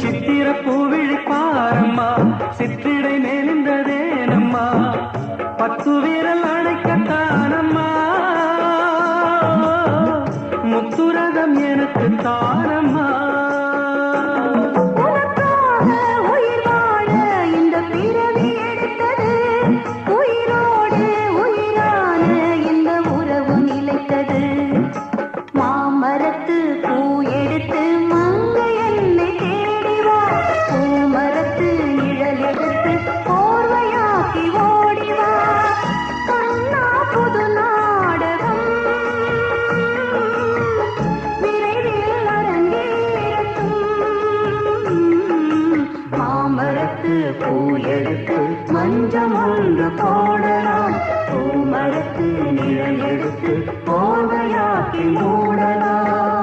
சித்திர பூவிழி பாரம்மா சிற்றிடை மேலிந்ததேனம்மா பத்து வீரல் அழைக்கத்தானம்மா முத்துரகம் எனக்கு தானம்மா பூ எடுத்து மஞ்சம் ஒன்று போடலாம் பூமரத்து நிழல் எடுத்து போதையாக்கி மூடலாம்